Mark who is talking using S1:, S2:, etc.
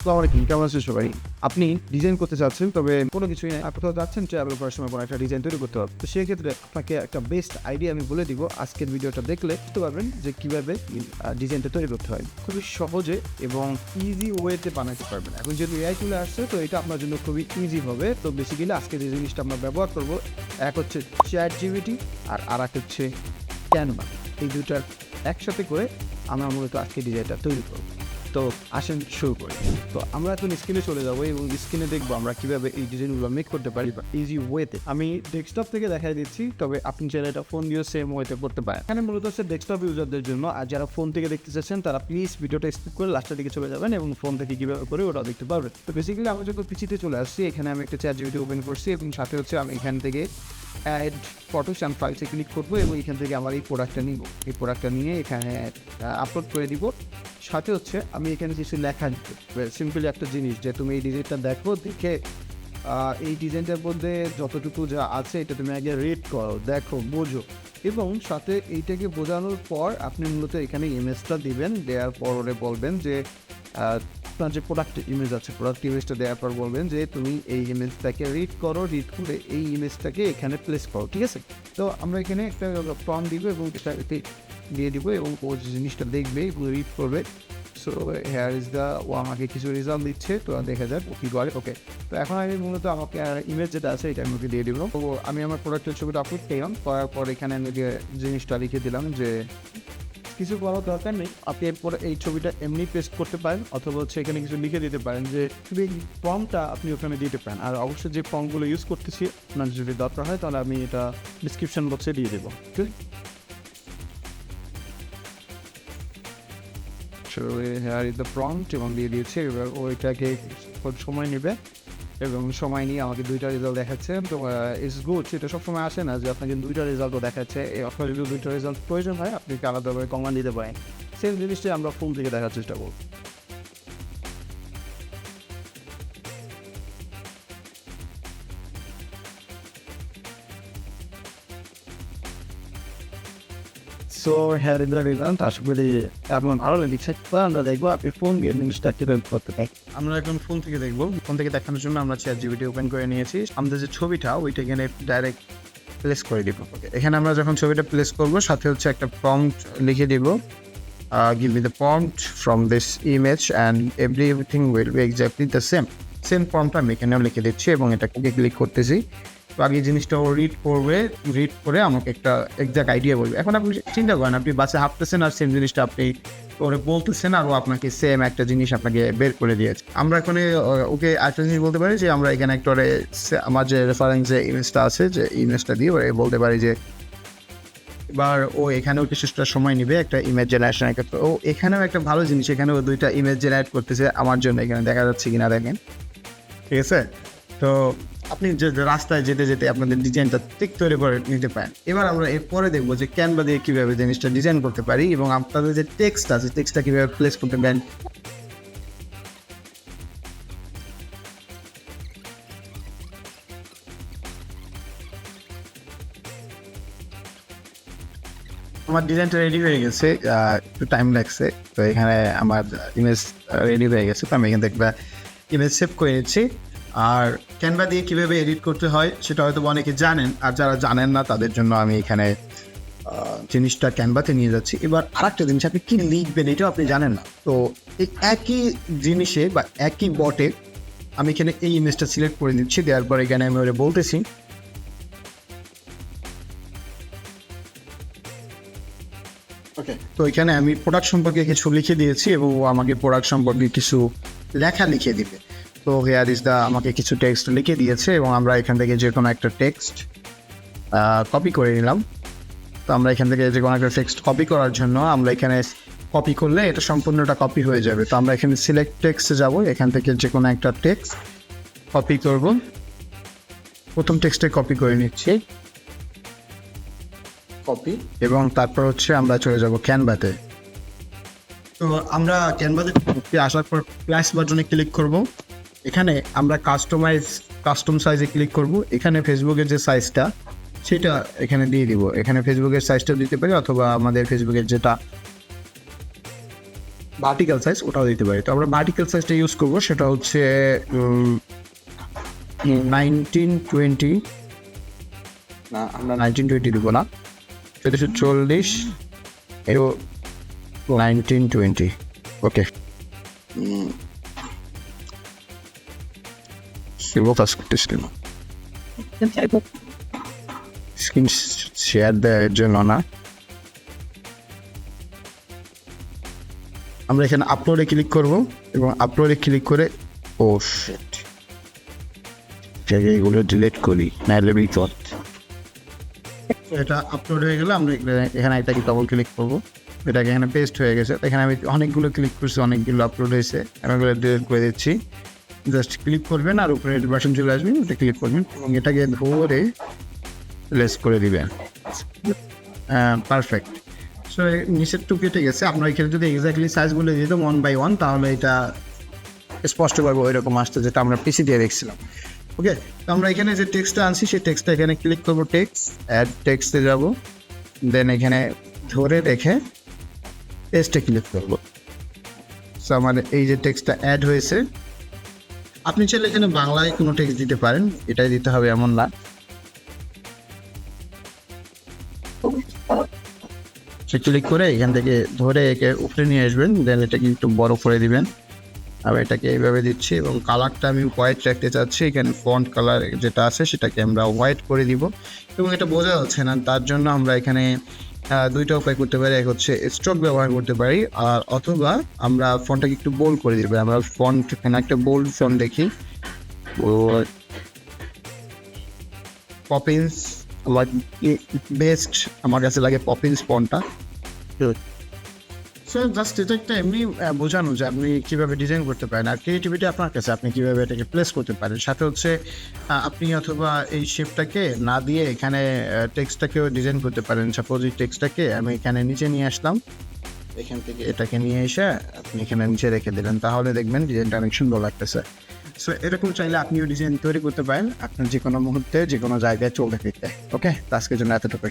S1: আসসালামু আলাইকুম, কেমন আছেন সবাই? আপনি ডিজাইন করতে চাচ্ছেন, তবে কোনো কিছুই নাই, কোথাও যাচ্ছেন, ট্রাভেল করার সময় কোনো একটা ডিজাইন তৈরি করতে হবে। তো সেক্ষেত্রে আপনাকে একটা বেস্ট আইডিয়া আমি বলে দিব। আজকের ভিডিওটা দেখলে বুঝতে পারবেন যে কীভাবে ডিজাইনটা তৈরি করতে হয়। খুবই সহজে এবং ইজি ওয়েতে বানাতে পারবেন। এখন যেহেতু এআই চলে আসছে, তো এটা আপনার জন্য খুবই ইজি হবে। তো বেসিক্যালি আজকে যে জিনিসটা আমরা ব্যবহার করব, এক হচ্ছে ChatGPT আর এক হচ্ছে Canva। এই দুটার একসাথে করে আমরা মূলত আজকে ডিজাইনটা তৈরি করব। তো আসেন শুরু করি। তো আমরা এখন স্ক্রিনে চলে যাবো এবং স্ক্রিনে দেখবো আমরা কীভাবে এই ডিজাইনগুলো মেক করতে পারি ইজি ওয়েতে। আমি ডেস্কটপ থেকে দেখাই দিচ্ছি, তবে আপনি চাইলে এটা ফোন দিয়েও সেম ওয়েতে করতে পারেন। এখানে মূলত হচ্ছে ডেস্কটপ ইউজারদের জন্য, আর যারা ফোন থেকে দেখতে চাচ্ছেন তারা প্লিজ ভিডিওটা স্কিপ করে লাস্টের দিকে চলে যাবেন এবং ফোন থেকে কীভাবে করে ওটাও দেখতে পারবেন। তো বেসিক্যালি আমি যখন পিছিতে চলে আসছি, এখানে আমি একটা ChatGPT ওপেন করছি এবং সাথে হচ্ছে আমি এখান থেকে অ্যাড ফটোস অ্যান্ড ফাইলসে ক্লিক করবো এবং এখান থেকে আমার এই প্রোডাক্টটা নিব। এই প্রোডাক্টটা নিয়ে এখানে আপলোড করে দিব। সাথে হচ্ছে আমি এখানে কিছু লেখা দিতে, সিম্পলি একটা জিনিস যে তুমি এই ডিজাইনটা দেখো, দেখে এই ডিজাইনটার মধ্যে যতটুকু যা আছে এটা তুমি আগে রিড করো, দেখো, বোঝো, এবং সাথে এইটাকে বোঝানোর পর আপনি মূলত এখানে ইমেজটা দিবেন। দেওয়ার পর ওরে বলবেন যে আপনার যে প্রোডাক্ট ইমেজ আছে, প্রোডাক্ট ইমেজটা দেওয়ার পর বলবেন যে তুমি এই ইমেজটাকে রিড করো, রিড করে এই ইমেজটাকে এখানে প্লেস করো, ঠিক আছে? তো আমরা এখানে একটা ফর্ম দিব এবং এটা দিয়ে দিব এবং ও জিনিসটা দেখবে, রিড করবে। সো হেয়ার ইজ দ্য, ও আমাকে কিছু রেজাল্ট দিচ্ছে, তো দেখা যাক ও কী করে। ওকে, তো এখন আমি মূলত আমাকে ইমেজ যেটা আছে এটা আমাকে দিয়ে দিব। তো আমি আমার প্রোডাক্টের ছবিটা আপলোড করলাম, করার পর এখানে আমি যে জিনিসটা লিখে দিলাম যে কিছু বলার দরকার নেই, আপনি এরপরে এই ছবিটা এমনি পেস্ট করতে পারেন, অথবা হচ্ছে এখানে কিছু লিখে দিতে পারেন যে এই ফর্মটা আপনি ওখানে দিতে পারেন। আর অবশ্যই যে ফর্মগুলো ইউজ করতেছি আপনার যদি দরকার হয় তাহলে আমি এটা ডিসক্রিপশন বক্সে দিয়ে দেবো। ঠিক আছে, হেয়ার ইজ দ্য প্রম্পট এবং দিয়ে দিয়েছে। এবার ওইটাকে সময় নেবে এবং সময় নিয়ে আমাকে দুইটা রেজাল্ট দেখাচ্ছে। তো ইটস গুড, এটা সবসময় আসে না যে আপনাকে দুইটা রেজাল্টও দেখাচ্ছে। আপনার যদি দুইটা রেজাল্ট প্রয়োজন হয় আপনি আলাদাভাবে কমান্ড দিতে পারেন। সেম জিনিসটাই আমরা ফোন থেকে দেখার চেষ্টা করব। সো হ্যাঁ, ইজ দ্য রেজাল্ট। আশা করি এমন ভালো লেগেছে। আমরা দেখবো আপনি ফোন দিয়ে জিনিসটা কীভাবে করতে পারেন। আমরা এখন ফোন থেকে দেখবো। ফোন থেকে দেখানোর জন্য আমরা ChatGPT ওপেন করে নিয়েছি। আমাদের যে ছবিটা ওইটা এখানে ডাইরেক্ট প্লেস করে দিব। এখানে আমরা যখন ছবিটা প্লেস করব, সাথে হচ্ছে একটা প্রম্পট লিখে দিব, give me the prompt from this image and everything will be exactly the same প্রম্পটটা আমি এখানেও লিখে দিচ্ছি এবং এটাকে ক্লিক করতেছি। তো আগে জিনিসটা ও রিড করবে, রিড করে আমাকে একটা এক্সাক্ট আইডিয়া বলবে। এখন আপনি চিন্তা করেন, আপনি বাসে হাঁটতেছেন আর সেম জিনিসটা আপনি ওরে বলতেছেন আর ও আপনাকে সেম একটা জিনিস আপনাকে বের করে দিয়েছে। আমরা এখন ওকে একটা জিনিস বলতে পারি যে আমরা এখানে একটা আমার যে রেফারেন্স যে ইমেজটা আছে, যে ইমেজটা দিয়ে ওরে বলতে পারি যে এবার ও এখানেও কিছুটা সময় নেবে একটা ইমেজ জেনারেশনের ক্ষেত্রে। ও এখানেও একটা ভালো জিনিস, এখানেও দুইটা ইমেজ জেনারেট করতেছে আমার জন্য, এখানে দেখা যাচ্ছে কিনা দেখেন, ঠিক আছে? তো আপনি যে রাস্তায় যেতে যেতে আপনাদের ডিজাইনটা ঠিক তৈরি করে নিতে পারেন। এবার আমরা এরপরে দেখবো যে ক্যানভা দিয়ে কীভাবে জিনিসটা ডিজাইন করতে পারি এবং আপনাদের যে টেক্সট আছে টেক্সটটা কীভাবে প্লেস করতে পারেন। আমার ডিজাইনটা রেডি হয়ে গেছে, একটু টাইম লাগছে। তো এখানে আমার ইমেজ রেডি হয়ে গেছে, তো আমি এখান থেকে একটা ইমেজ সেভ করে নিচ্ছি। আর ক্যানভা দিয়ে কীভাবে এডিট করতে হয় সেটা হয়তো অনেকে জানেন, আর যারা জানেন না তাদের জন্য আমি এখানে জিনিসটা ক্যানভাতে নিয়ে যাচ্ছি। এবার আরেকটা জিনিস, আপনি কী লিখবেন এটাও আপনি জানেন না, তো এই একই জিনিসে বা একই বটে আমি এখানে এই ইমেজটা সিলেক্ট করে নিচ্ছি। দেওয়ার পর এখানে আমি ওরা বলতেছি ওকে। তো এখানে আমি প্রোডাক্ট সম্পর্কে কিছু লিখে দিয়েছি এবং ও আমাকে প্রোডাক্ট সম্পর্কে কিছু লেখা লিখে দিবে। তো হেয়ার ইজ দ্য, আমাকে কিছু টেক্সট লিখে দিয়েছে এবং আমরা এখান থেকে যে কোনো একটা টেক্সট কপি করে নিলাম। তো আমরা এখান থেকে যে কোনো একটা টেক্সট কপি করার জন্য আমরা এখানে কপি করলে এটা সম্পূর্ণটা কপি হয়ে যাবে। তো আমরা এখানে সিলেক্ট টেক্সটে যাব, এখান থেকে যে কোনো একটা টেক্সট কপি করব। প্রথম টেক্সটে কপি করে নিচ্ছি, কপি, এবং তারপর হচ্ছে আমরা চলে যাব ক্যানভাতে। তো আমরা ক্যানভাতে আসার পর প্লাস বাটনে ক্লিক করব। এখানে আমরা কাস্টম সাইজে ক্লিক করব। এখানে ফেসবুকের যে সাইজটা সেটা এখানে দিয়ে দিব। এখানে ফেসবুকের সাইজটা দিতে পারি, অথবা আমাদের ফেসবুকের যেটা ভার্টিক্যাল সাইজ ওটাও দিতে পারি। তো আমরা ভার্টিক্যাল সাইজটা ইউজ করবো, সেটা হচ্ছে 1920, না আমরা 1920 দেবো না, 40 এও 1920। ওকে, স্ক্রিন শেয়ার দেওয়ার জন্য না, আমরা এখানে আপলোডে ক্লিক করব এবং আপলোডে ক্লিক করে শিট এগুলো ডিলিট করি, নাইলে বিপদ। এটা আপলোড হয়ে গেলে আমরা এখানে এটাকে ডবল ক্লিক করবো, এটাকে এখানে পেস্ট হয়ে গেছে। এখানে আমি অনেকগুলো ক্লিক করছি, অনেকগুলো আপলোড হয়েছে, আমি এগুলো ডিলিট করে দিচ্ছি। জাস্ট ক্লিক করবেন আর উপরে বাটন চলে আসবেন, এটা ক্লিক করবেন এবং এটাকে ধরে প্লেস করে দিবেন। পারফেক্ট। সো নিচের টু কেটে গেছে। আপনার এখানে যদি এক্স্যাক্টলি সাইজ বলে দিতাম 1 by 1, তাহলে এটা স্পষ্টভাবে ওই রকম আসতো যেটা আমরা পিসি দিয়ে দেখছিলাম। ওকে, তো আমরা এখানে যে টেক্সটটা আনছি সেই টেক্সটটা এখানে ক্লিক করবো, টেক্সট অ্যাড টেক্সটে যাব, দেন এখানে ধরে রেখে পেস্টে ক্লিক করবো। সো আমার এই যে টেক্সটটা অ্যাড হয়েছে। আপনি চাইলে এখানে বাংলায় কোনো টেক্সট দিতে পারেন, এটাই দিতে হবে এমন না। সে ক্লিক করে এখান থেকে ধরে একে উপরে নিয়ে আসবেন, দেন এটাকে একটু বড় করে দিবেন। আমি এটাকে এইভাবে দিচ্ছি এবং কালারটা আমি হোয়াইট রাখতে চাচ্ছি। এখানে ফন্ট কালার যেটা আছে সেটাকে আমরা হোয়াইট করে দিব এবং এটা বোঝা যাচ্ছে না, তার জন্য আমরা এখানে দুইটা উপায় করতে পারি। এক হচ্ছে স্ট্রোক ব্যবহার করতে পারি, আর অথবা আমরা ফন্টটাকে একটু বোল্ড করে দিব। আমরা ফন্ট এখানে একটা বোল্ড ফন্ট দেখি, পপিন্স বেস্ট আমার কাছে লাগে, পপিন্স ফন্টটা। সো জাস্ট এটা একটা এমনি বোঝানো যে আপনি কীভাবে ডিজাইন করতে পারেন, আর ক্রিয়েটিভিটি আপনার কাছে, আপনি কীভাবে এটাকে প্লেস করতে পারেন। সাথে হচ্ছে আপনি অথবা এই শেপটাকে না দিয়ে এখানে টেক্সটটাকেও ডিজাইন করতে পারেন। সাপোজ এই টেক্সটটাকে আমি এখানে নিচে নিয়ে আসলাম, এখান থেকে এটাকে নিয়ে এসে আপনি এখানে নিচে রেখে দিলেন, তাহলে দেখবেন ডিজাইনটা অনেক সুন্দর লাগতেছে। সো এরকম চাইলে আপনিও ডিজাইন তৈরি করতে পারেন আপনার যে কোনো মুহূর্তে যে কোনো জায়গায় চলতে ফিরতে। ওকে, তো আজকের জন্য এতটুকু।